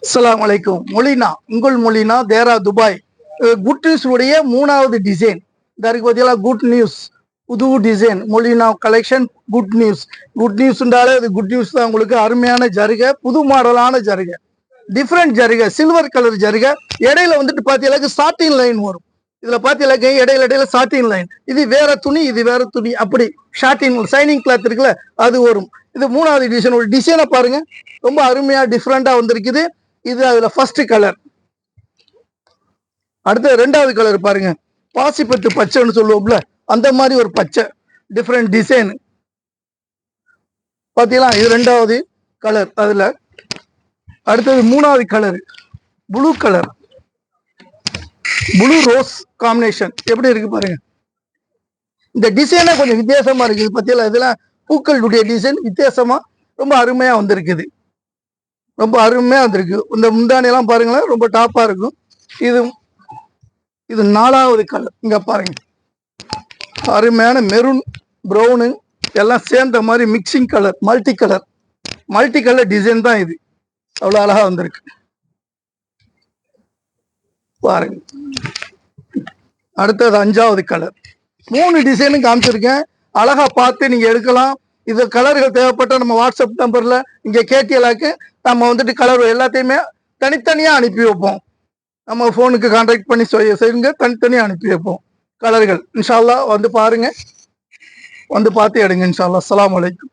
அஸ்ஸலாமு அலைக்கும். மொழினா உங்கள் மொழினா தேரா துபாய். குட் நியூஸ் உடைய 3வது டிசைன் இருக்கு பார்த்தீங்களா. குட் நியூஸ் புது டிசைன் மொழினா கலெக்ஷன். குட் நியூஸ்ன்றாலே அது குட் நியூஸ் தான். உங்களுக்கு அருமையான ஜருகை, புது மாடலான ஜருகை, டிஃப்ரெண்ட் ஜருகை, சில்வர் கலர் ஜருகை. இடையில வந்துட்டு பார்த்தீங்களா சாட்டின் லைன் வரும். இதுல பார்த்தீங்களா இடையில சாட்டின் லைன். இது வேற துணி, இது வேற துணி, அப்படி ஷாட்டின் சைனிங் கிளாத் இருக்குல்ல அது வரும். இது 3வது டிசைன். ஒரு டிசைனை பாருங்க, ரொம்ப அருமையா டிஃப்ரெண்டா வந்திருக்குது. இது அதுல ஃபர்ஸ்ட் கலர். அடுத்து 2வது கலர் பாருங்க, பாசிப்பட்டு பச்சைன்னு சொல்லுவோம்ல அந்த மாதிரி ஒரு பச்சை, டிஃப்ரெண்ட் டிசைன் பாத்தீங்களா. இது 2வது கலர். அதுல அடுத்தது 3வது colour, blue colour, blue rose combination எப்படி இருக்கு பாருங்க. இந்த டிசைனே கொஞ்சம் வித்தியாசமா இருக்குது பாத்தீங்களா. இதெல்லாம் பூக்களுடைய டிசைன் வித்தியாசமா ரொம்ப அருமையா வந்திருக்குது. ரொம்ப அருமையா வந்திருக்கு. இந்த முந்தானி எல்லாம் பாருங்களேன், ரொம்ப டாப்பா இருக்கும். இது 4வது கலர். இங்க பாருங்க, அருமையான மெரூன் ப்ரௌனு எல்லாம் சேர்ந்த மாதிரி mixing colour, multi colour design தான் இது. அவ்வளவு அழகா வந்திருக்கு பாருங்க. அடுத்தது 5வது கலர். 3 டிசைனும் காமிச்சிருக்கேன், அழகா பார்த்து நீங்க எடுக்கலாம். இது கலர்கள் தேவைப்பட்ட நம்ம வாட்ஸ்அப் நம்பர்ல இங்க கேட்டியலாக்கு நம்ம வந்துட்டு கலர் எல்லாத்தையுமே தனித்தனியா அனுப்பி வைப்போம். நம்ம போனுக்கு கான்டாக்ட் பண்ணி செய்யுங்க, தனித்தனியா அனுப்பி வைப்போம் கலர்கள். இன்ஷா அல்லாஹ் வந்து பாருங்க, வந்து பார்த்து எடுங்க இன்ஷா அல்லாஹ். அஸ்ஸலாமு அலைக்கும்.